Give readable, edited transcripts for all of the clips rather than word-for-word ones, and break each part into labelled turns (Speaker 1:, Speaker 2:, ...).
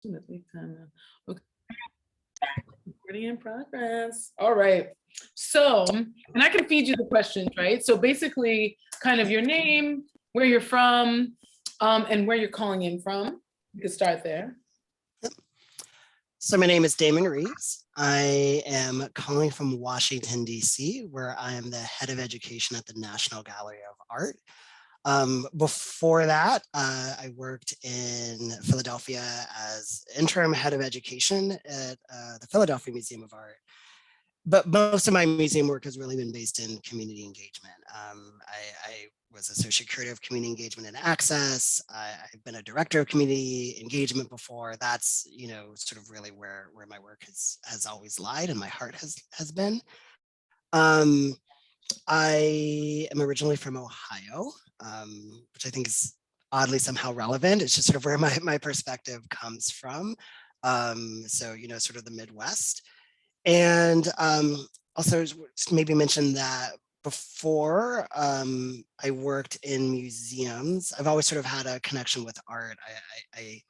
Speaker 1: Definitely kind of. Okay. Pretty in progress. All right. So, and I can feed you the questions, right? So basically, kind of your name, where you're from, and where you're calling in from. You can start there.
Speaker 2: So my name is DamonReaves. I am calling from Washington, D.C., where I am the head of education at the National Gallery of Art. Before that, I worked in Philadelphia as interim head of education at the Philadelphia Museum of Art. But most of my museum work has really been based in community engagement. I was associate curator of community engagement and access. I've been a director of community engagement before. That's, you know, sort of really where my work has always lied and my heart has been. I am originally from Ohio, which I think is oddly somehow relevant. It's just sort of where my perspective comes from. So, you know, sort of the Midwest. And also maybe mention that before I worked in museums, I've always sort of had a connection with art. I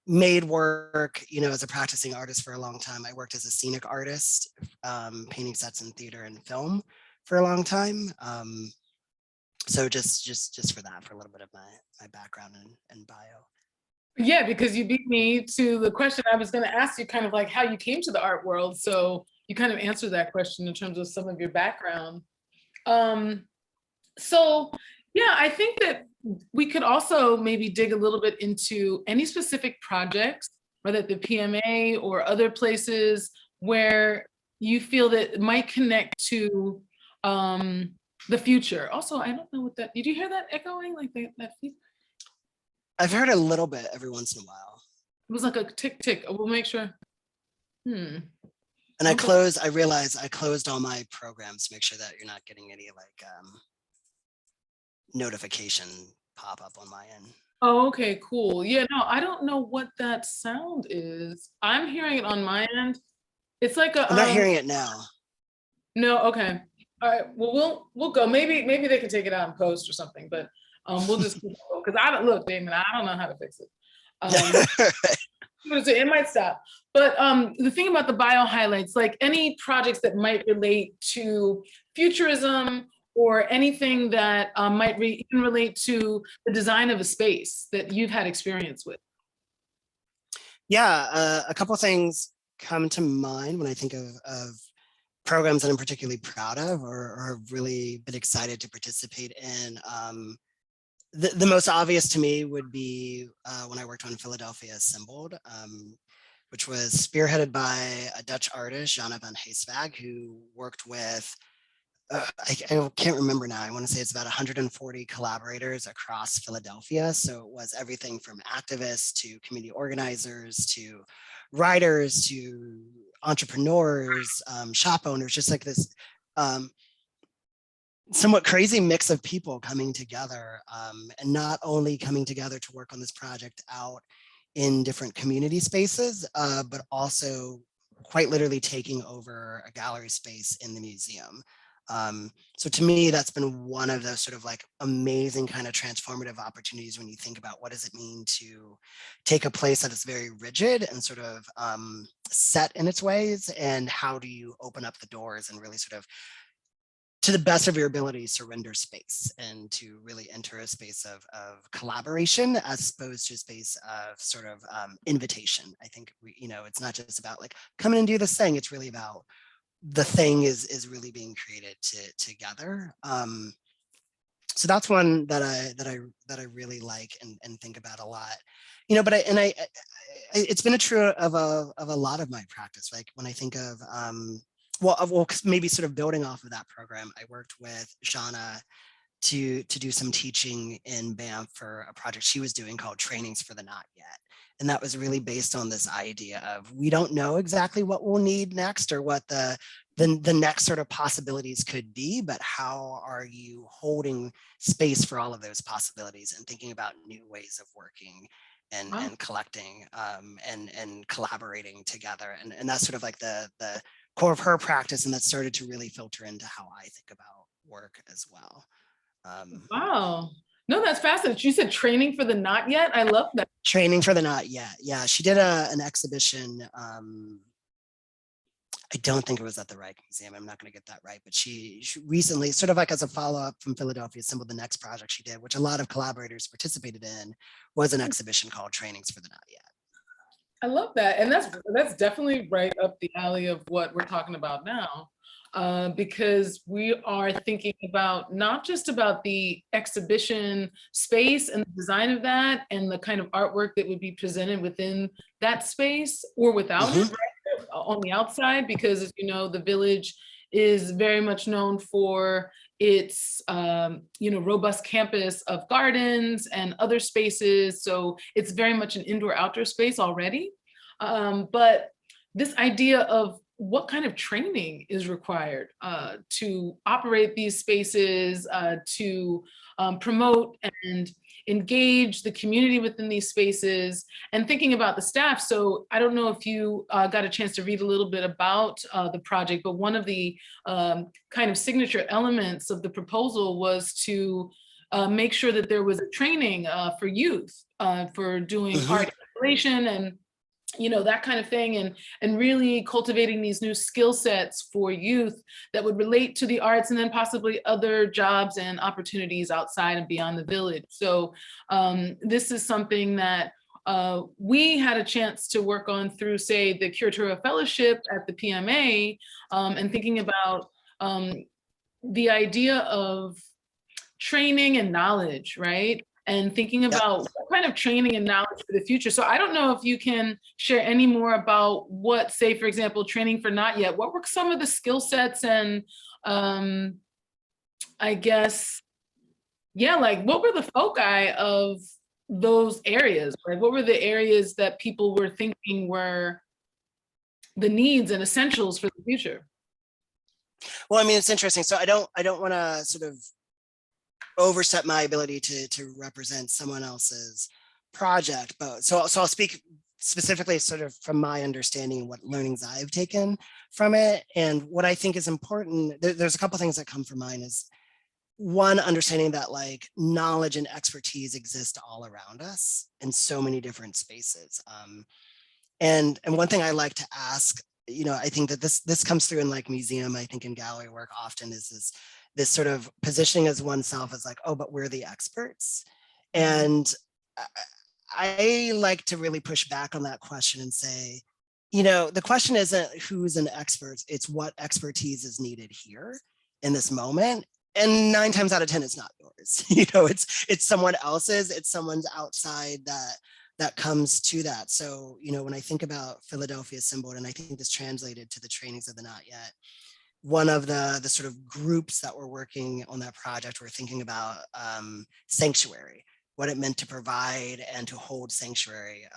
Speaker 2: made work, you know, as a practicing artist for a long time. I worked as a scenic artist, painting sets in theater and film for a long time. So just for that, for a little bit of my background and bio.
Speaker 1: Yeah, because you beat me to the question I was going to ask you, kind of like how you came to the art world. So you kind of answered that question in terms of some of your background. So yeah, I think that we could also maybe dig a little bit into any specific projects, whether at the PMA or other places where you feel that it might connect to the future. Also, I don't know what that, did you hear that echoing, like that feedback?
Speaker 2: I've heard a little bit every once in a while.
Speaker 1: It was like a tick tick. We'll make sure.
Speaker 2: And
Speaker 1: okay.
Speaker 2: I realized I closed all my programs to make sure that you're not getting any like notification pop up on my end.
Speaker 1: Oh, okay, cool. Yeah, no, I don't know what that sound is. I'm hearing it on my end. It's like a
Speaker 2: I'm not hearing it now.
Speaker 1: No, okay. All right. Well, we'll go. Maybe they can take it out in post or something, but we'll just because I don't look, Damon, I don't know how to fix it. It might stop. But the thing about the bio highlights, like any projects that might relate to futurism or anything that might even relate to the design of a space that you've had experience with.
Speaker 2: Yeah, a couple of things come to mind when I think of programs that I'm particularly proud of or have really been excited to participate in. The most obvious to me would be when I worked on Philadelphia Assembled, which was spearheaded by a Dutch artist, Jana van Heeswag, who worked with, I can't remember now, I want to say it's about 140 collaborators across Philadelphia. So it was everything from activists to community organizers to writers to entrepreneurs, shop owners, just like this somewhat crazy mix of people coming together, and not only coming together to work on this project out in different community spaces, but also quite literally taking over a gallery space in the museum. So to me, that's been one of those sort of like amazing kind of transformative opportunities when you think about what does it mean to take a place that is very rigid and sort of set in its ways, and how do you open up the doors and really sort of, to the best of your ability, surrender space and to really enter a space of collaboration as opposed to a space of sort of invitation. I think it's not just about like come in and do this thing. It's really about the thing is really being created together. So that's one that I really like and think about a lot. But it's been true of a lot of my practice. Like when I think of well, maybe sort of building off of that program, I worked with Jana to do some teaching in Banff for a project she was doing called Trainings for the Not Yet. And that was really based on this idea of we don't know exactly what we'll need next or what the next sort of possibilities could be, but how are you holding space for all of those possibilities and thinking about new ways of working and collecting and collaborating together. And that's sort of like the core of her practice, and that started to really filter into how I think about work as well.
Speaker 1: Wow. No, that's fascinating. You said training for the not yet. I love that.
Speaker 2: Training for the not yet. Yeah, she did an exhibition. I don't think it was at the Reich Museum. I'm not going to get that right, but she recently, sort of like as a follow-up from Philadelphia Symbol, the next project she did, which a lot of collaborators participated in, was an exhibition called Trainings for the Not Yet.
Speaker 1: I love that. And that's definitely right up the alley of what we're talking about now. Because we are thinking about not just about the exhibition space and the design of that and the kind of artwork that would be presented within that space or without it, right, on the outside, because as you know, the village is very much known for its robust campus of gardens and other spaces. So it's very much an indoor outdoor space already. But this idea of what kind of training is required to operate these spaces, to promote and engage the community within these spaces, and thinking about the staff. So I don't know if you got a chance to read a little bit about the project, but one of the kind of signature elements of the proposal was to make sure that there was a training for youth for doing art installation and that kind of thing, and really cultivating these new skill sets for youth that would relate to the arts and then possibly other jobs and opportunities outside and beyond the village. So this is something that we had a chance to work on through, say, the curatorial fellowship at the PMA, and thinking about the idea of training and knowledge, right? And thinking about what kind of training and knowledge for the future. So I don't know if you can share any more about what, say, for example, training for not yet, what were some of the skill sets and I guess, yeah, like what were the foci of those areas? Like what were the areas that people were thinking were the needs and essentials for the future?
Speaker 2: Well, I mean, it's interesting. So I don't want to sort of overstep my ability to represent someone else's project, but so I'll speak specifically sort of from my understanding what learnings I've taken from it. And what I think is important, there's a couple things that come from mind is one, understanding that like knowledge and expertise exist all around us in so many different spaces. And one thing I like to ask, I think that this comes through in like museum, I think in gallery work often is this sort of positioning as oneself as like, oh, but we're the experts. And I like to really push back on that question and say, the question isn't who's an expert, it's what expertise is needed here in this moment. And 9 times out of 10, it's not yours. It's someone else's, it's someone's outside that comes to that. So, when I think about Philadelphia Symbol, and I think this translated to the trainings of the not yet, one of the sort of groups that were working on that project were thinking about sanctuary, what it meant to provide and to hold sanctuary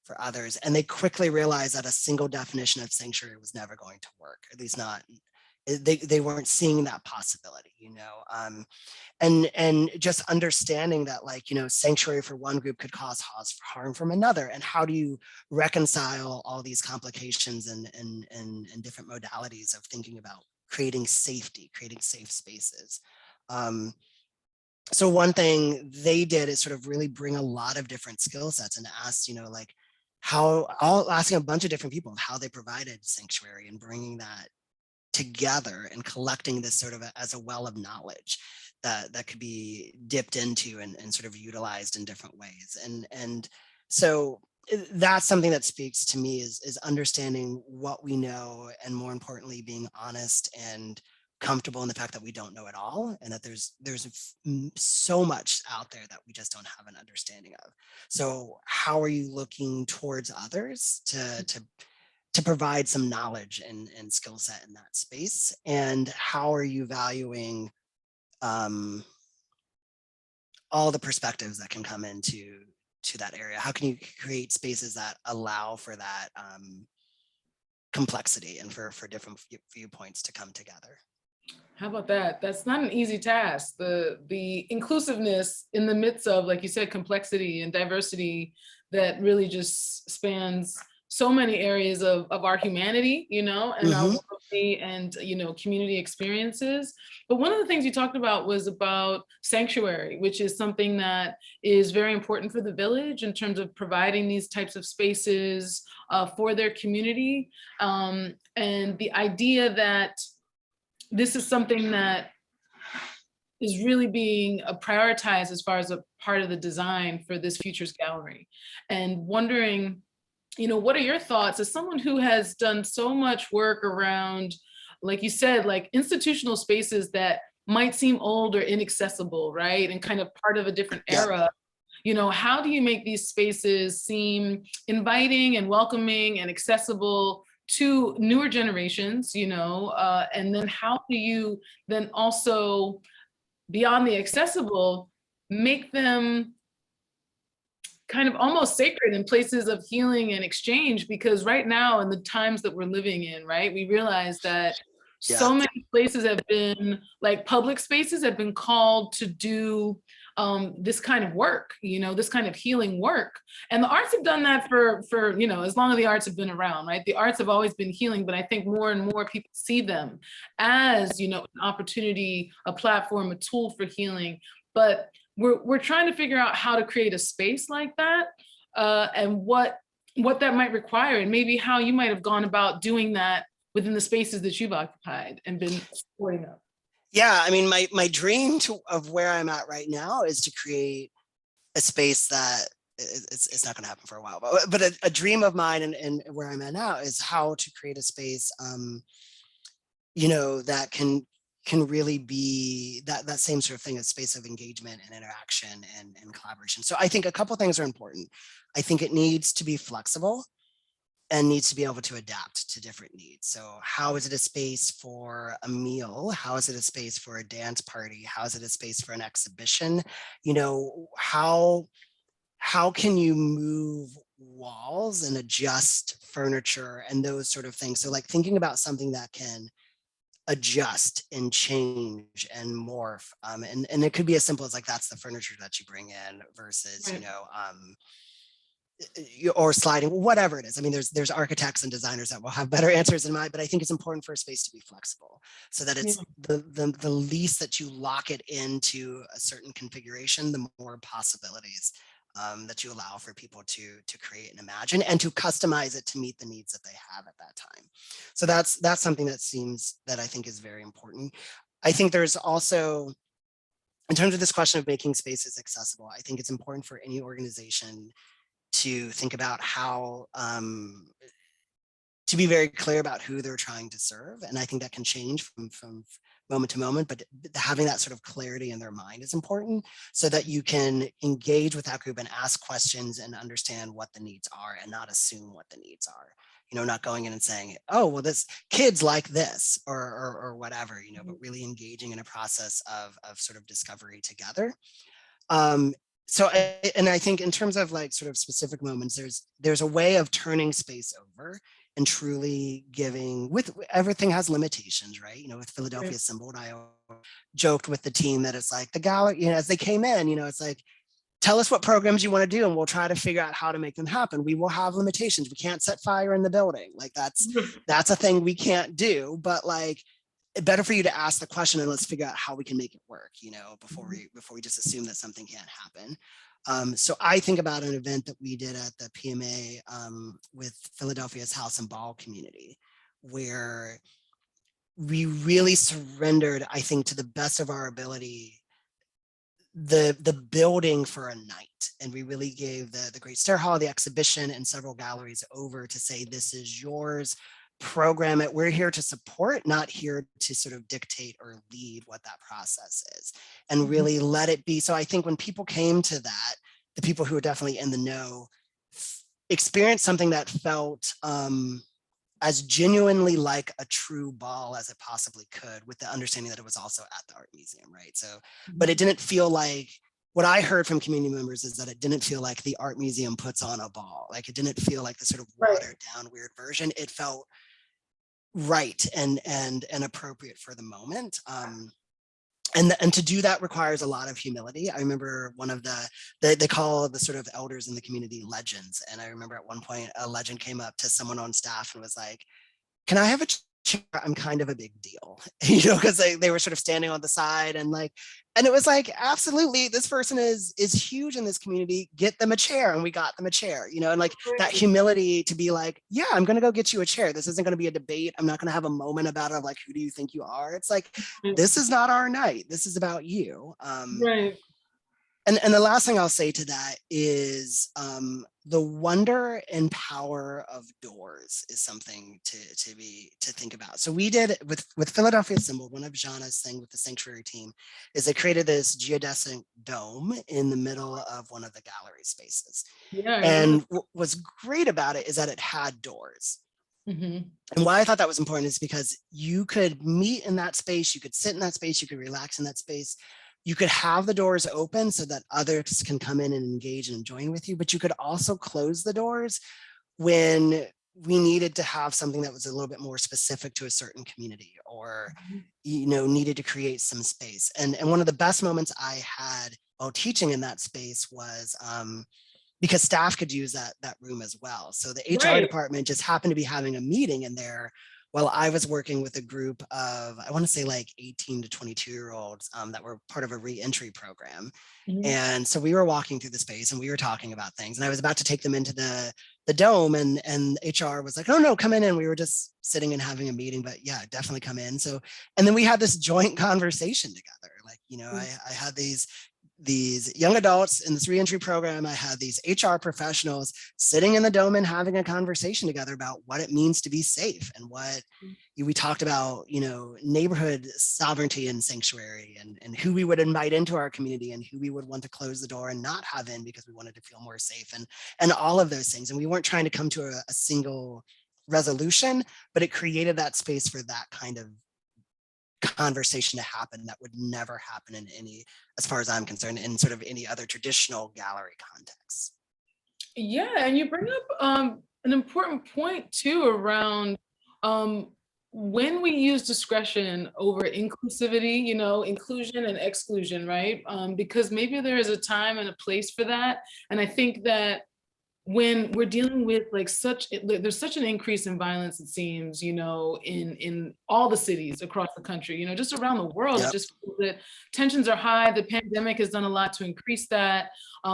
Speaker 2: for others. And they quickly realized that a single definition of sanctuary was never going to work, at least not, they weren't seeing that possibility, and just understanding that like, sanctuary for one group could cause harm from another. And how do you reconcile all these complications and different modalities of thinking about creating safety, creating safe spaces. So one thing they did is sort of really bring a lot of different skill sets and asked, like asking a bunch of different people how they provided sanctuary and bringing that together and collecting this sort of as a well of knowledge that could be dipped into and sort of utilized in different ways. And so that's something that speaks to me is understanding what we know, and more importantly, being honest and comfortable in the fact that we don't know it all, and that there's so much out there that we just don't have an understanding of. So how are you looking towards others to provide some knowledge and skill set in that space? And how are you valuing all the perspectives that can come into that area? How can you create spaces that allow for that complexity and for different viewpoints to come together?
Speaker 1: How about that? That's not an easy task. The inclusiveness in the midst of, like you said, complexity and diversity that really just spans so many areas of our humanity, you know, and our
Speaker 2: Hmm.
Speaker 1: worldly and, you know, community experiences. But one of the things you talked about was about sanctuary, which is something that is very important for the village in terms of providing these types of spaces for their community. And the idea that this is something that is really being prioritized as far as a part of the design for this Futures Gallery. And wondering, you know, what are your thoughts as someone who has done so much work around, like you said, like institutional spaces that might seem old or inaccessible, right? And kind of part of a different
Speaker 2: Yeah.
Speaker 1: era. You know, how do you make these spaces seem inviting and welcoming and accessible to newer generations, you know, and then how do you then also, beyond the accessible, make them kind of almost sacred in places of healing and exchange? Because right now, in the times that we're living in, right, we realize that
Speaker 2: Yeah.
Speaker 1: so many places have been, like public spaces have been called to do this kind of work, you know, this kind of healing work. And the arts have done that for, you know, as long as the arts have been around, right? The arts have always been healing, but I think more and more people see them as, you know, an opportunity, a platform, a tool for healing. But we're trying to figure out how to create a space like that, and what that might require, and maybe how you might have gone about doing that within the spaces that you've occupied and been supporting them.
Speaker 2: Yeah, I mean, my dream of where I'm at right now is to create a space that it's not going to happen for a while, but a dream of mine and where I'm at now is how to create a space, you know, that can really be that same sort of thing, a space of engagement and interaction and collaboration. So I think a couple things are important. I think it needs to be flexible and needs to be able to adapt to different needs. So how is it a space for a meal? How is it a space for a dance party? How is it a space for an exhibition? You know, how can you move walls and adjust furniture and those sort of things? So like thinking about something that can adjust and change and morph. And it could be as simple as like, that's the furniture that you bring in versus, you
Speaker 1: Right.
Speaker 2: know, or sliding, whatever it is. I mean, there's architects and designers that will have better answers than mine, but I think it's important for a space to be flexible so that
Speaker 1: Yeah.
Speaker 2: it's the least that you lock it into a certain configuration, the more possibilities that you allow for people to create and imagine and to customize it to meet the needs that they have at that time. So that's something that I think is very important. I think there's also, in terms of this question of making spaces accessible, I think it's important for any organization to think about how to be very clear about who they're trying to serve. And I think that can change from moment to moment, but having that sort of clarity in their mind is important so that you can engage with that group and ask questions and understand what the needs are and not assume what the needs are. You know, not going in and saying, oh, well, this kids like this or whatever, you know, but really engaging in a process of sort of discovery together. So, and I think in terms of like sort of specific moments, there's a way of turning space over and truly giving, with everything has limitations, right? You know, with Philadelphia Assembled, I joked with the team that it's like the gallery, you know, as they came in, you know, it's like, tell us what programs you want to do and we'll try to figure out how to make them happen. We will have limitations. We can't set fire in the building. Like that's a thing we can't do, but like, better for you to ask the question and let's figure out how we can make it work, you know, before we just assume that something can't happen. So I think about an event that we did at the PMA with Philadelphia's House and Ball community, where we really surrendered, I think, to the best of our ability, the building for a night. And we really gave the Great Stair Hall, the exhibition, and several galleries over to say, this is yours. Program it. We're here to support, not here to sort of dictate or lead what that process is, and really let it be. So I think when people came to that, the people who are definitely in the know experienced something that felt as genuinely like a true ball as it possibly could, with the understanding that it was also at the art museum, right? So, but it didn't feel like, what I heard from community members is that it didn't feel like the art museum puts on a ball. Like it didn't feel like the sort of watered down weird version. It felt right and appropriate for the moment. and to do that requires a lot of humility. I remember one of they call the sort of elders in the community legends. And I remember at one point a legend came up to someone on staff and was like, can I have a chair? I'm kind of a big deal, because they were sort of standing on the side and it was like, absolutely, this person is huge in this community. Get them a chair. And we got them a chair, and like that humility to be like, yeah, I'm going to go get you a chair. This isn't going to be a debate. I'm not going to have a moment about it of like, who do you think you are? It's like, this is not our night. This is about you.
Speaker 1: Right.
Speaker 2: And the last thing I'll say to that is the wonder and power of doors is something to think about. So we did with Philadelphia Assembled, one of Jana's thing with the sanctuary team is they created this geodesic dome in the middle of one of the gallery spaces.
Speaker 1: Yeah.
Speaker 2: And what was great about it is that it had doors.
Speaker 1: Mm-hmm.
Speaker 2: And why I thought that was important is because you could meet in that space, you could sit in that space, you could relax in that space. You could have the doors open so that others can come in and engage and join with you, but you could also close the doors when we needed to have something that was a little bit more specific to a certain community or, needed to create some space. And one of the best moments I had while teaching in that space was because staff could use that room as well. So the HR department just happened to be having a meeting in there while I was working with a group of, I want to say like 18 to 22-year-olds that were part of a re-entry program. Mm-hmm. And so we were walking through the space and we were talking about things and I was about to take them into the dome and HR was like, oh no, come in. And we were just sitting and having a meeting, but yeah, definitely come in. So, and then we had this joint conversation together. Like, I had these young adults in this reentry program. I had these HR professionals sitting in the dome and having a conversation together about what it means to be safe and what we talked about, neighborhood sovereignty and sanctuary and who we would invite into our community and who we would want to close the door and not have in because we wanted to feel more safe and all of those things. And we weren't trying to come to a single resolution, but it created that space for that kind of conversation to happen that would never happen in any, as far as I'm concerned, in sort of any other traditional gallery context.
Speaker 1: Yeah, and you bring up an important point too around when we use discretion over inclusivity, inclusion and exclusion, right? Because maybe there is a time and a place for that. And I think that when we're dealing with like there's such an increase in violence, it seems, in all the cities across the country, just around the world. Yep. It just feels that tensions are high. The pandemic has done a lot to increase that.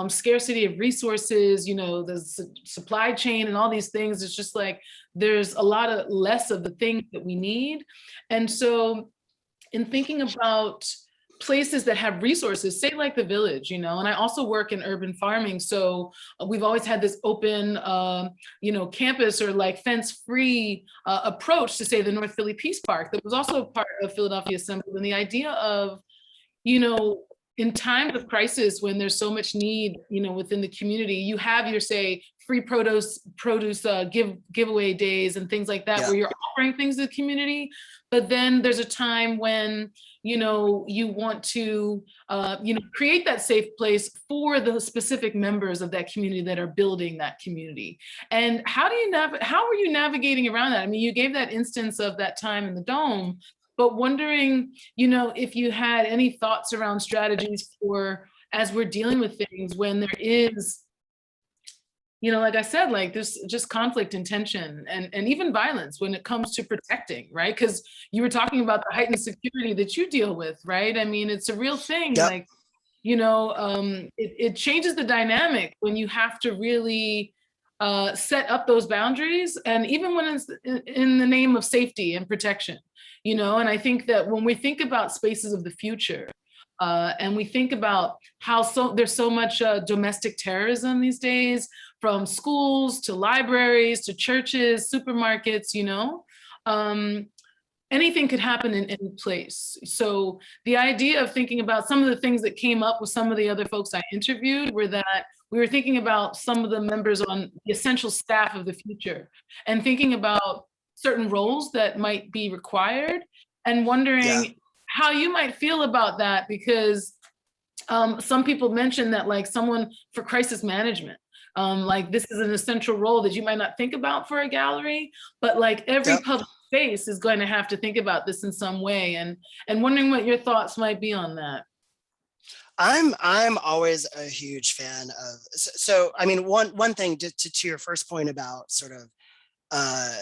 Speaker 1: Scarcity of resources, the supply chain and all these things. It's just like there's a lot of less of the things that we need. And so in thinking about places that have resources, say like the Village, and I also work in urban farming. So we've always had this open, campus or like fence-free approach to say the North Philly Peace Park that was also part of Philadelphia Assembled. And the idea of, in times of crisis, when there's so much need, within the community, you have your, say, free produce giveaway days and things like that, where you're offering things to the community. But then there's a time when, you want to, create that safe place for the specific members of that community that are building that community. And how are you navigating around that? I mean, you gave that instance of that time in the dome, but wondering, if you had any thoughts around strategies for, as we're dealing with things when there is, like I said, like there's just conflict and tension and even violence when it comes to protecting, right? Because you were talking about the heightened security that you deal with, right? I mean, it's a real thing. Yep. Like, it changes the dynamic when you have to really set up those boundaries, and even when it's in the name of safety and protection, and I think that when we think about spaces of the future, and we think about how there's so much domestic terrorism these days, from schools to libraries to churches, supermarkets, anything could happen in any place. So the idea of thinking about some of the things that came up with some of the other folks I interviewed were that we were thinking about some of the members on the essential staff of the future and thinking about certain roles that might be required and wondering how you might feel about that, because some people mentioned that like someone for crisis management, like this is an essential role that you might not think about for a gallery, but like every public space is going to have to think about this in some way, and wondering what your thoughts might be on that.
Speaker 2: I'm always a huge fan of, so I mean, one thing to your first point about sort of uh,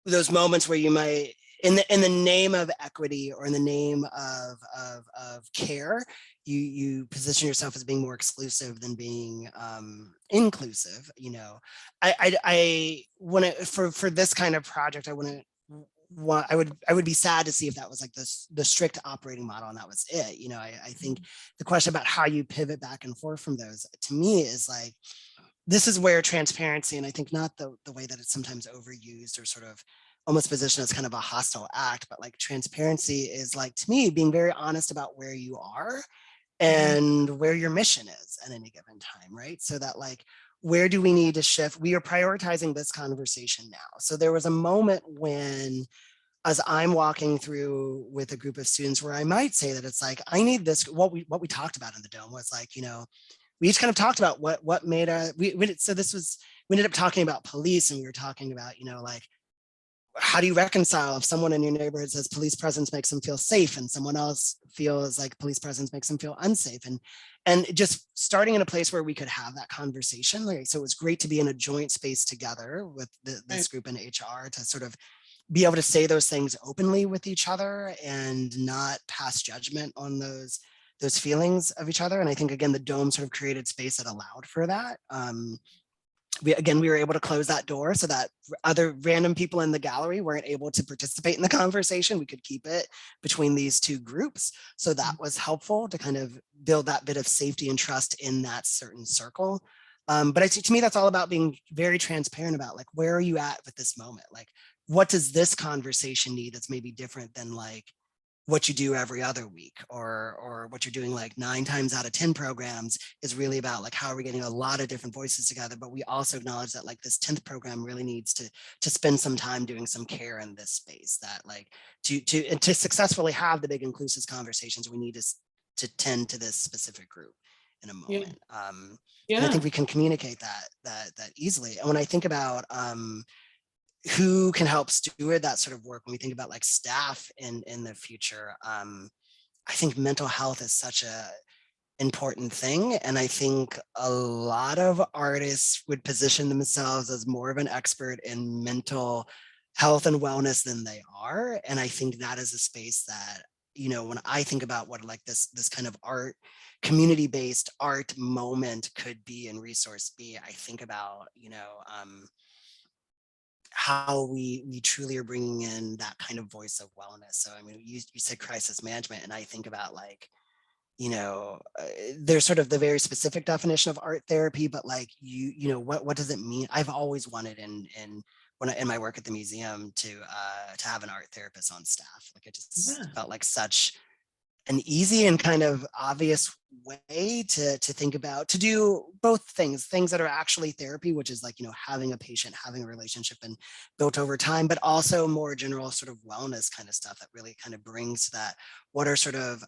Speaker 2: those moments where you might, in the name of equity or in the name of care, you position yourself as being more exclusive than being inclusive. You know, I want to, for this kind of project, I want to, I would be sad to see if that was like the strict operating model and that was it. You know, I think the question about how you pivot back and forth from those, to me, is like, this is where transparency, and I think not the way that it's sometimes overused or sort of almost positioned as kind of a hostile act, but like transparency is, like, to me, being very honest about where you are and where your mission is at any given time, right? So that, like, where do we need to shift? We are prioritizing this conversation now. So there was a moment when, as I'm walking through with a group of students, where I might say that it's like, I need this, what we talked about in the dome was like, you know, we each kind of talked about what made us, so this was, we ended up talking about police, and we were talking about, you know, like, how do you reconcile if someone in your neighborhood says police presence makes them feel safe and someone else feels like police presence makes them feel unsafe, and just starting in a place where we could have that conversation. Like, so it was great to be in a joint space together with this group in HR to sort of be able to say those things openly with each other and not pass judgment on those feelings of each other. And I think, again, the dome sort of created space that allowed for that. We were able to close that door so that other random people in the gallery weren't able to participate in the conversation. We could keep it between these two groups. So that was helpful to kind of build that bit of safety and trust in that certain circle. But to me, that's all about being very transparent about, like, where are you at with this moment? Like, what does this conversation need that's maybe different than like what you do every other week, or what you're doing like 9 times out of 10 programs is really about, like, how are we getting a lot of different voices together, but we also acknowledge that, like, this 10th program really needs to spend some time doing some care in this space, that, like, to successfully have the big inclusive conversations, we need to tend to this specific group in a moment. And I think we can communicate that easily. And when I think about who can help steward that sort of work, when we think about like staff in the future, I think mental health is such a important thing. And I think a lot of artists would position themselves as more of an expert in mental health and wellness than they are. And I think that is a space that, you know, when I think about what like this kind of art, community-based art moment could be and resource be, I think about, you know, how we truly are bringing in that kind of voice of wellness. So, I mean, you said crisis management, and I think about, like, you know, there's sort of the very specific definition of art therapy, but like, you know, what does it mean? I've always wanted in my work at the museum to have an art therapist on staff. Like, it just felt like such an easy and kind of obvious way to think about, to do both things that are actually therapy, which is like, you know, having a patient, having a relationship and built over time, but also more general sort of wellness kind of stuff that really kind of brings that, what are sort of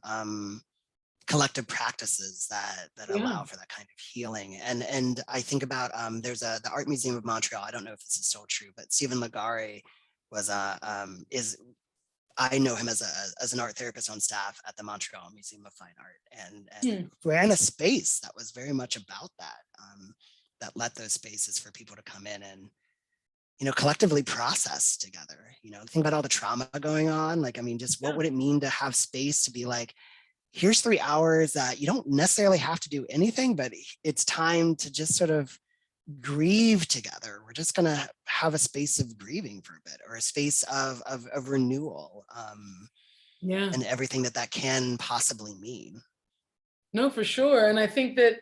Speaker 2: collective practices that allow for that kind of healing. And I think about, there's the Art Museum of Montreal. I don't know if this is still true, but Stephen Legare was I know him as an art therapist on staff at the Montreal Museum of Fine Art, and ran a space that was very much about that, that let those spaces for people to come in and, you know, collectively process together. You know, think about all the trauma going on. Like, I mean, just what would it mean to have space to be like, here's 3 hours that you don't necessarily have to do anything, but it's time to just sort of grieve together. We're just gonna have a space of grieving for a bit, or a space of renewal, and everything that can possibly mean.
Speaker 1: No, for sure. And I think that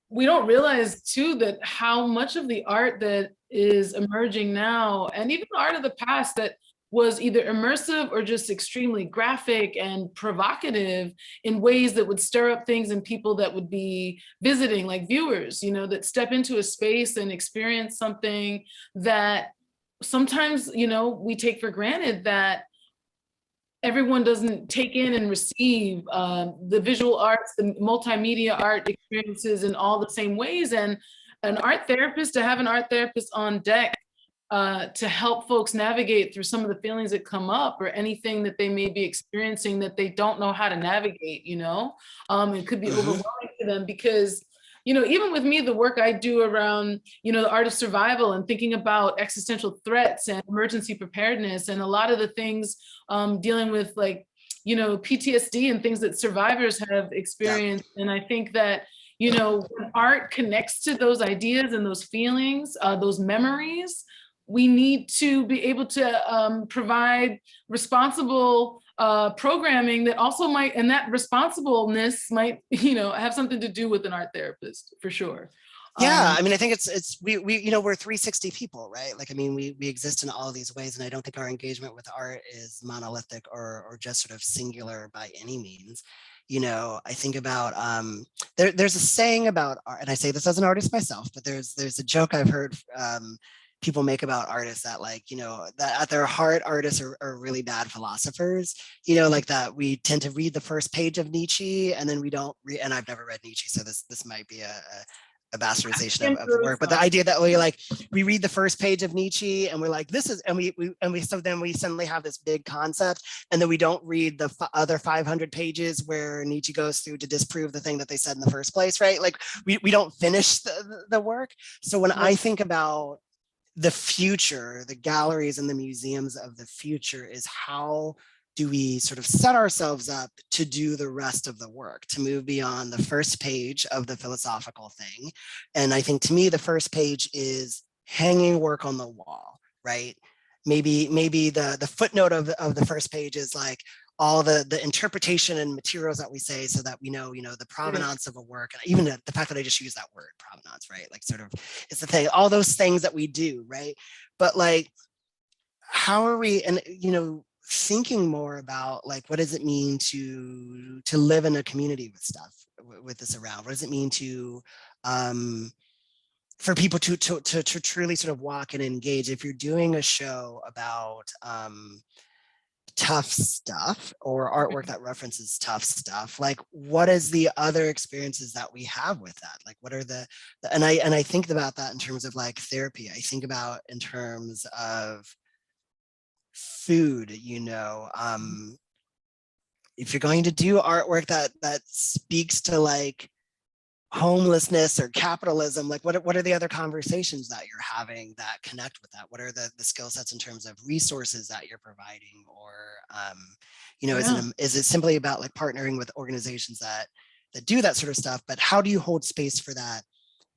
Speaker 1: we don't realize too that how much of the art that is emerging now, and even the art of the past that was either immersive or just extremely graphic and provocative in ways that would stir up things in people that would be visiting, like viewers, you know, that step into a space and experience something that sometimes, you know, we take for granted, that everyone doesn't take in and receive the visual arts, the multimedia art experiences in all the same ways. And an art therapist, to have an art therapist on deck to help folks navigate through some of the feelings that come up or anything that they may be experiencing that they don't know how to navigate, it could be
Speaker 2: Mhm.
Speaker 1: overwhelming to them because, even with me, the work I do around, the art of survival and thinking about existential threats and emergency preparedness and a lot of the things dealing with like, PTSD and things that survivors have
Speaker 2: Yep.
Speaker 1: experienced. And I think that, when art connects to those ideas and those feelings, those memories, we need to be able to provide responsible programming that also might, and that responsibleness might, have something to do with an art therapist for sure.
Speaker 2: Yeah, I mean, I think we're 360 people, right? Like, I mean, we exist in all of these ways, and I don't think our engagement with art is monolithic or just sort of singular by any means. I think about there's a saying about art, and I say this as an artist myself, but there's a joke I've heard people make about artists that like, that at their heart, artists are really bad philosophers, like that we tend to read the first page of Nietzsche and then we don't read, and I've never read Nietzsche, so this might be a bastardization of the work, but the idea that we read the first page of Nietzsche and we're like, this is, so then we suddenly have this big concept, and then we don't read the other 500 pages where Nietzsche goes through to disprove the thing that they said in the first place, right? Like we don't finish the work. So when I think about the future, the galleries and the museums of the future, is how do we sort of set ourselves up to do the rest of the work, to move beyond the first page of the philosophical thing. And I think to me, the first page is hanging work on the wall, right? Maybe the footnote of the first page is like all the interpretation and materials that we say, so that we know, the provenance of a work, and even the fact that I just use that word provenance, right? Like sort of, it's the thing, all those things that we do, right? But like, how are we, and thinking more about like, what does it mean to live in a community with stuff, with this around? What does it mean to for people to truly sort of walk and engage? If you're doing a show about tough stuff or artwork that references tough stuff, like what is the other experiences that we have with that? Like what are and I think about that in terms of like therapy. I think about in terms of food, if you're going to do artwork that speaks to like homelessness or capitalism, like what are the other conversations that you're having that connect with that? What are the skill sets in terms of resources that you're providing? Or is it simply about like partnering with organizations that do that sort of stuff? But how do you hold space for that,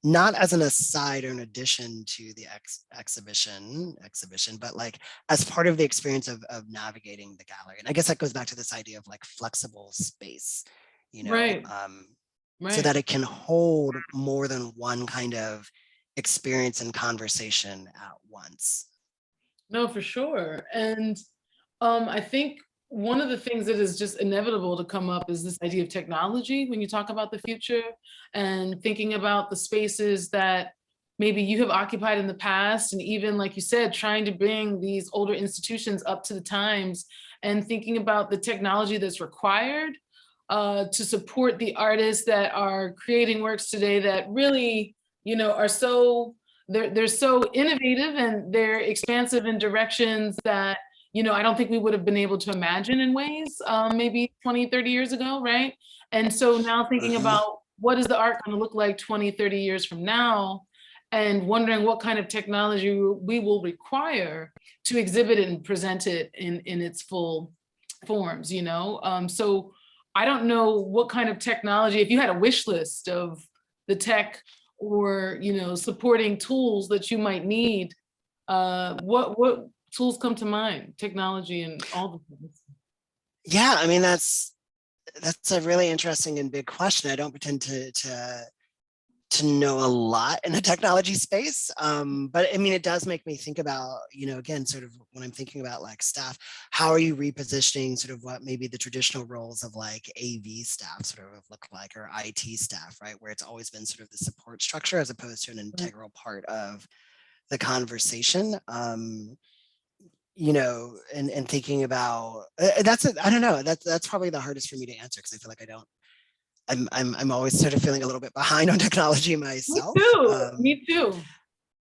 Speaker 2: not as an aside or an addition to the exhibition, but like as part of the experience of navigating the gallery? And I guess that goes back to this idea of like flexible space,
Speaker 1: Right.
Speaker 2: so that it can hold more than one kind of experience and conversation at once.
Speaker 1: No, for sure. And I think one of the things that is just inevitable to come up is this idea of technology when you talk about the future, and thinking about the spaces that maybe you have occupied in the past, and even like you said, trying to bring these older institutions up to the times, and thinking about the technology that's required to support the artists that are creating works today that really, are so, they're so innovative and they're expansive in directions that, I don't think we would have been able to imagine in ways maybe 20, 30 years ago, right? And so now thinking about what is the art going to look like 20, 30 years from now, and wondering what kind of technology we will require to exhibit it and present it in its full forms, So I don't know what kind of technology, if you had a wish list of the tech or, supporting tools that you might need, what tools come to mind? Technology and all the things.
Speaker 2: Yeah, I mean, that's a really interesting and big question. I don't pretend to know a lot in the technology space, but I mean, it does make me think about, again, sort of when I'm thinking about like staff, how are you repositioning sort of what maybe the traditional roles of like AV staff sort of look like, or IT staff, right? Where it's always been sort of the support structure as opposed to an integral part of the conversation. And thinking about I don't know, that's probably the hardest for me to answer, because I feel like I'm always sort of feeling a little bit behind on technology
Speaker 1: Me
Speaker 2: myself.
Speaker 1: too. Me too.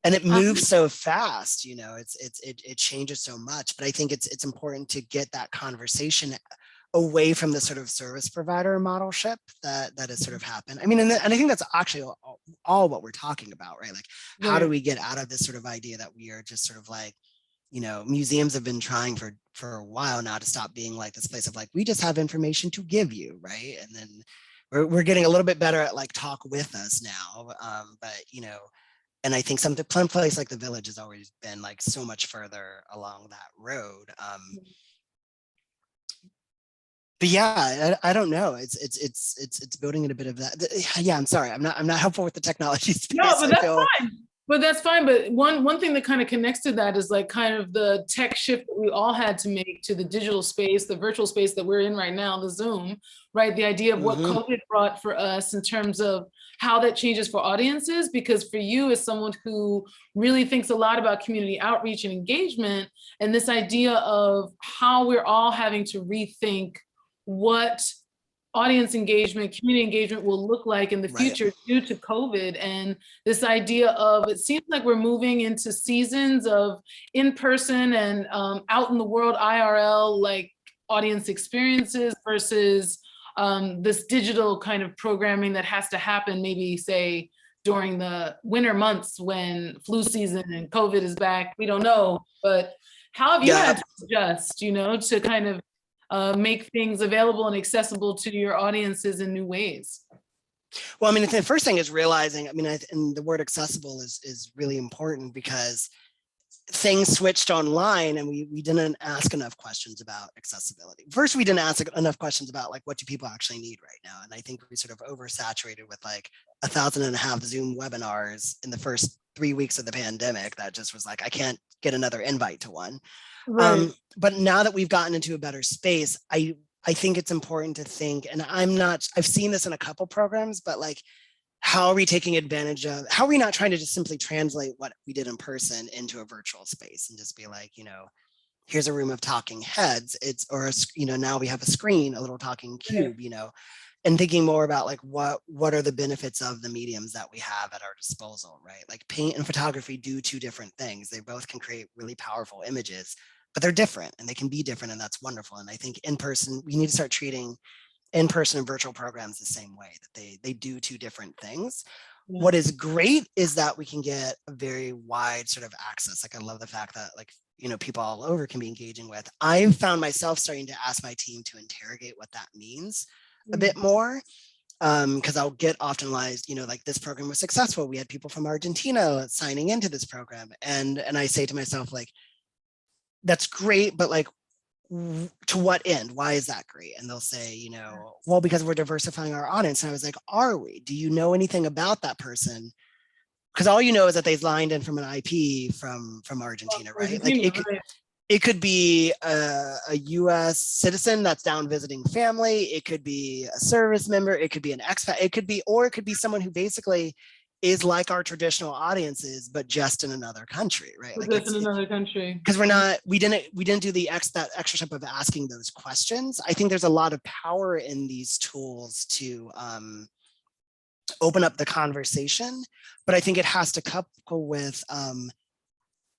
Speaker 2: And it moves so fast, you know, it changes so much, but I think it's important to get that conversation away from the sort of service provider model ship that has sort of happened. I mean, and I think that's actually all what we're talking about, right? Like, how do we get out of this sort of idea that we are just sort of like, you know, museums have been trying for a while now to stop being like this place of like, we just have information to give you, right? And then we're getting a little bit better at like talk with us now, but you know, and I think some place like the Village has always been like so much further along that road. But yeah, I don't know. It's building in a bit of that. Yeah, I'm sorry. I'm not helpful with the technology space.
Speaker 1: No, but that's fine. But that's fine. But one thing that kind of connects to that is like kind of the tech shift that we all had to make to the digital space, the virtual space that we're in right now, the Zoom, right? The idea of what COVID brought for us in terms of how that changes for audiences, because for you as someone who really thinks a lot about community outreach and engagement, and this idea of how we're all having to rethink what audience engagement, community engagement will look like in the future due to COVID. And this idea of, it seems like we're moving into seasons of in-person and out in the world IRL, like audience experiences versus this digital kind of programming that has to happen, maybe say during the winter months when flu season and COVID is back, we don't know. But how have you had to adjust, you know, to kind of make things available and accessible to your audiences in new ways?
Speaker 2: Well, I mean, the first thing is realizing, I mean, and the word accessible is really important, because things switched online and we didn't ask enough questions about accessibility. First, we didn't ask enough questions about like, what do people actually need right now? And I think we sort of oversaturated with like 1,500 Zoom webinars in the first 3 weeks of the pandemic. That just was like, I can't get another invite to one. But now that we've gotten into a better space, I think it's important to think, and I've seen this in a couple programs, but like, how are we taking advantage of, how are we not trying to just simply translate what we did in person into a virtual space and just be like, you know, here's a room of talking heads, or you know, now we have a screen, a little talking cube, you know, and thinking more about like, what are the benefits of the mediums that we have at our disposal, right? Like paint and photography do two different things. They both can create really powerful images, but they're different and they can be different, and that's wonderful. And I think in person, we need to start treating in-person and virtual programs the same way, that they do two different things. What is great is that we can get a very wide sort of access. Like, I love the fact that, like, you know, people all over can be engaging with. I've found myself starting to ask my team to interrogate what that means a bit more, because I'll get often like, you know, like, this program was successful. We had people from Argentina signing into this program, and I say to myself, like, that's great, but like, to what end? Why is that great? And they'll say, you know, well, because we're diversifying our audience. And I was like, are we? Do you know anything about that person? Because all you know is that they lined in from an IP from Argentina, right? Like, it could be a US citizen that's down visiting family. It could be a service member. It could be an expat. It could be someone who basically is like our traditional audiences, but just in another country, right? Like,
Speaker 1: just in another country.
Speaker 2: Because we didn't do that extra step of asking those questions. I think there's a lot of power in these tools to open up the conversation, but I think it has to couple with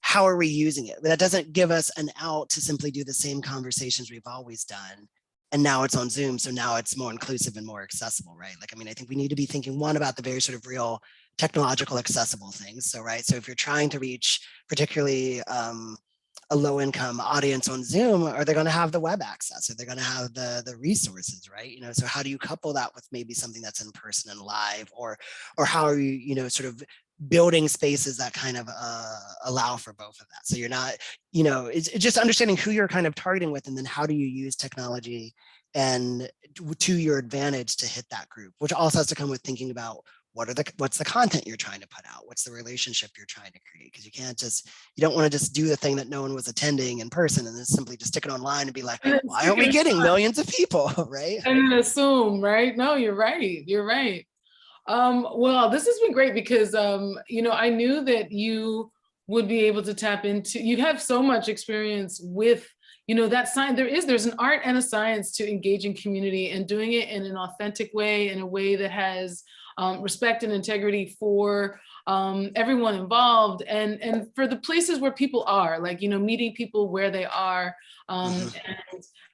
Speaker 2: how are we using it? That doesn't give us an out to simply do the same conversations we've always done. And now it's on Zoom, so now it's more inclusive and more accessible, right? Like, I mean, I think we need to be thinking, one, about the very sort of real technological accessible things. So, right, so if you're trying to reach particularly a low income audience on Zoom, are they going to have the web access? Are they going to have the resources, right? You know, so how do you couple that with maybe something that's in person and live, or how are you, you know, sort of building spaces that kind of allow for both of that? So you're not, you know, it's just understanding who you're kind of targeting with, and then how do you use technology and to your advantage to hit that group, which also has to come with thinking about what's the content you're trying to put out, what's the relationship you're trying to create, because you don't want to just do the thing that no one was attending in person and then simply just stick it online and be like, why aren't we getting millions of people, right?
Speaker 1: And then assume, right? No, you're right. You're right. Well, this has been great because, you know, I knew that you would be able to tap into, you have so much experience with, you know, that science. There's an art and a science to engaging community and doing it in an authentic way, in a way that has respect and integrity for everyone involved, and for the places where people are, like, you know, meeting people where they are,
Speaker 2: Mhm.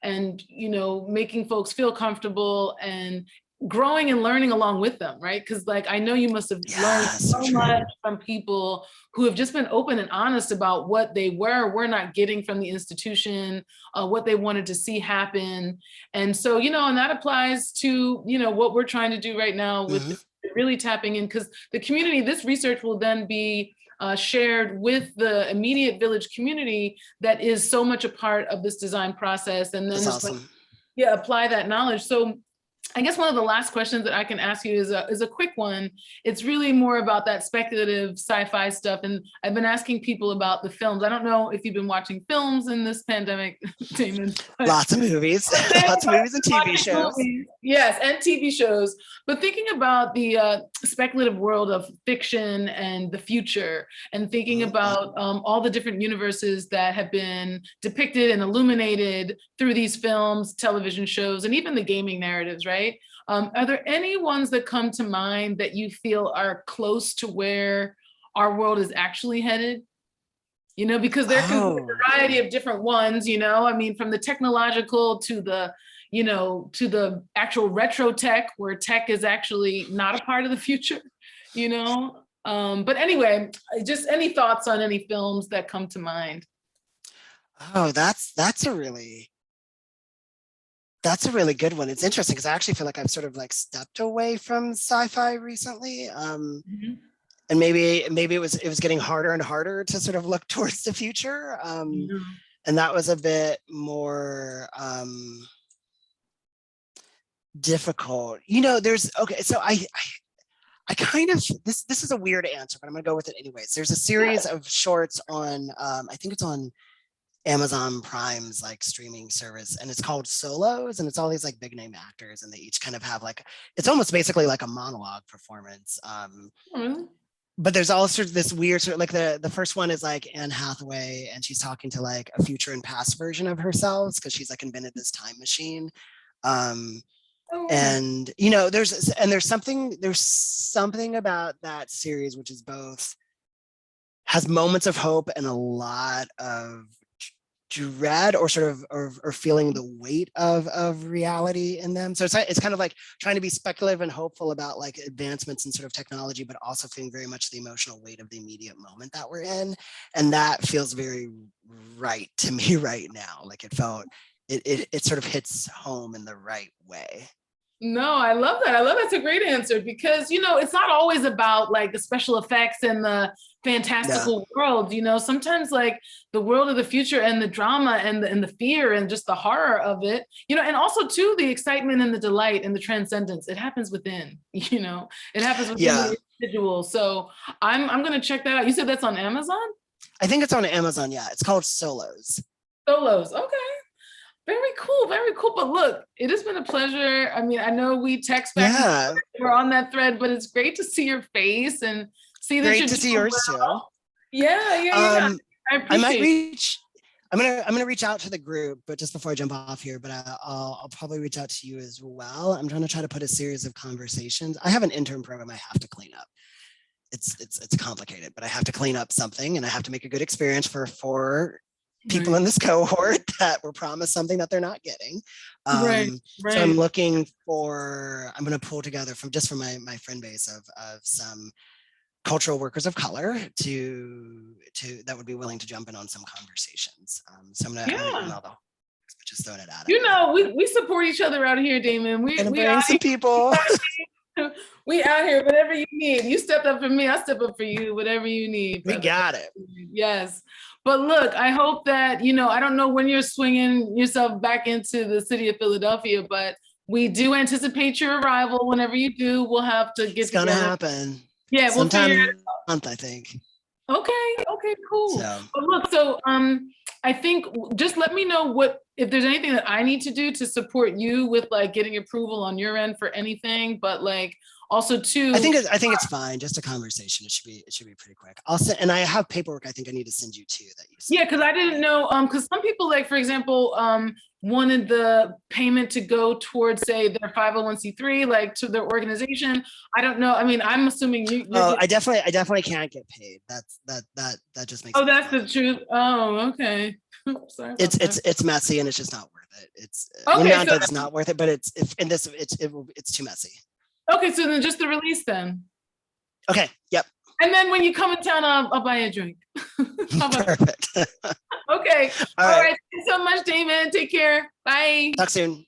Speaker 1: and you know, making folks feel comfortable and growing and learning along with them, right? Because like, I know you must have learned
Speaker 2: Yeah, so
Speaker 1: so
Speaker 2: true.
Speaker 1: much from people who have just been open and honest about what they were not getting from the institution, what they wanted to see happen. And so, you know, and that applies to, you know, what we're trying to do right now with
Speaker 2: Mhm.
Speaker 1: really tapping in, because the community, this research will then be shared with the immediate village community that is so much a part of this design process, and then
Speaker 2: That's
Speaker 1: it's like,
Speaker 2: awesome.
Speaker 1: yeah, apply that knowledge. So I guess one of the last questions that I can ask you is a quick one. It's really more about that speculative sci-fi stuff. And I've been asking people about the films. I don't know if you've been watching films in this pandemic, Damon, but
Speaker 2: Lots of movies,
Speaker 1: they
Speaker 2: lots of movies and TV
Speaker 1: watching
Speaker 2: shows.
Speaker 1: movies, yes, and TV shows. But thinking about the speculative world of fiction and the future, and thinking
Speaker 2: Mhm.
Speaker 1: about all the different universes that have been depicted and illuminated through these films, television shows, and even the gaming narratives, right? Are there any ones that come to mind that you feel are close to where our world is actually headed? You know, because there can be
Speaker 2: Oh,
Speaker 1: a variety of different ones, you know, I mean, from the technological to the, you know, to the actual retro tech, where tech is actually not a part of the future, you know? But anyway, just any thoughts on any films that come to mind?
Speaker 2: oh, that's a really good one. It's interesting because I actually feel like I've sort of like stepped away from sci-fi recently.
Speaker 1: Mhm.
Speaker 2: And maybe it was getting harder and harder to sort of look towards the future.
Speaker 1: Yeah.
Speaker 2: And that was a bit more difficult. You know, there's okay, so I kind of this is a weird answer, but I'm gonna go with it anyways. There's a series of shorts on I think it's on Amazon Prime's like streaming service, and it's called Solos, and it's all these like big name actors, and they each kind of have like it's almost basically like a monologue performance.
Speaker 1: Really?
Speaker 2: But there's also this weird sort of like the first one is like Anne Hathaway, and she's talking to like a future and past version of herself because she's like invented this time machine. Um,
Speaker 1: Oh,
Speaker 2: and you know, there's something about that series which is both has moments of hope and a lot of dread or sort of or feeling the weight of reality in them. So it's kind of like trying to be speculative and hopeful about like advancements in sort of technology, but also feeling very much the emotional weight of the immediate moment that we're in. And that feels very right to me right now. Like it sort of hits home in the right way.
Speaker 1: no, I love that. I love that's a great answer, because, you know, it's not always about like the special effects and the
Speaker 2: Yeah.
Speaker 1: fantastical world. You know, sometimes like the world of the future and the drama and the fear and just the horror of it, you know, and also too the excitement and the delight and the transcendence. It happens within, you know, it happens within
Speaker 2: Yeah.
Speaker 1: the individual. So I'm gonna check that out. You said that's on Amazon?
Speaker 2: I think it's on Amazon. Yeah. It's called Solos.
Speaker 1: Solos. Okay. Very cool, very cool. But look, it has been a pleasure. I mean, I know we text back and forth,
Speaker 2: Yeah.
Speaker 1: we're on that thread, but it's great to see your face and see that
Speaker 2: Great
Speaker 1: you're
Speaker 2: to
Speaker 1: doing
Speaker 2: see yours too.
Speaker 1: well. Yeah, yeah, yeah.
Speaker 2: Um,
Speaker 1: I
Speaker 2: I might
Speaker 1: appreciate
Speaker 2: reach. I'm gonna reach out to the group, but just before I jump off here, but I'll probably reach out to you as well. I'm try to put a series of conversations. I have an intern program I have to clean up. It's complicated, but I have to clean up something, and I have to make a good experience for four
Speaker 1: it.
Speaker 2: people
Speaker 1: Right,
Speaker 2: in this cohort that were promised something that they're not getting.
Speaker 1: right,
Speaker 2: So I'm
Speaker 1: right.
Speaker 2: looking for. I'm going to pull together from my friend base of some cultural workers of color to that would be willing to jump in on some conversations. So I'm gonna
Speaker 1: Yeah.
Speaker 2: email the but just throwing it out at
Speaker 1: You
Speaker 2: you.
Speaker 1: know, we support each other out here, Damon.
Speaker 2: Gonna
Speaker 1: We
Speaker 2: bring
Speaker 1: out
Speaker 2: some people.
Speaker 1: here. We out here, whatever you need. You stepped up for me, I step up for you, whatever you need,
Speaker 2: We
Speaker 1: brother.
Speaker 2: got it.
Speaker 1: Yes. But look, I hope that, you know, I don't know when you're swinging yourself back into the city of Philadelphia, but we do anticipate your arrival. Whenever you do, we'll have to
Speaker 2: It's
Speaker 1: get
Speaker 2: gonna
Speaker 1: together.
Speaker 2: happen
Speaker 1: Yeah, we'll figure it.
Speaker 2: sometime month, I think.
Speaker 1: Okay, okay, cool.
Speaker 2: So
Speaker 1: But look, so I think just let me know what if there's anything that I need to do to support you with like getting approval on your end for anything. But like also too.
Speaker 2: I think it's fine. Just a conversation. It should be pretty quick. I'll send, and I have paperwork I think I need to send you too that you sent.
Speaker 1: Yeah, because I didn't know, because some people, like, for example, wanted the payment to go towards, say, their 501c3, like to their organization. I don't know. I mean, I'm assuming you.
Speaker 2: Oh, I definitely can't get paid. That just makes.
Speaker 1: Oh, that's the truth. Oh, okay. Sorry. About that.
Speaker 2: It's messy and it's just not worth it. It's
Speaker 1: Okay,
Speaker 2: not
Speaker 1: so-
Speaker 2: that it's not worth it, but it's too messy.
Speaker 1: Okay, so then just the release then.
Speaker 2: Okay. Yep.
Speaker 1: And then when you come in town, I'll buy you a drink. How about that?
Speaker 2: Perfect.
Speaker 1: Okay.
Speaker 2: All
Speaker 1: All
Speaker 2: right.
Speaker 1: right. Thanks so much, Damon. Take care. Bye.
Speaker 2: Talk soon.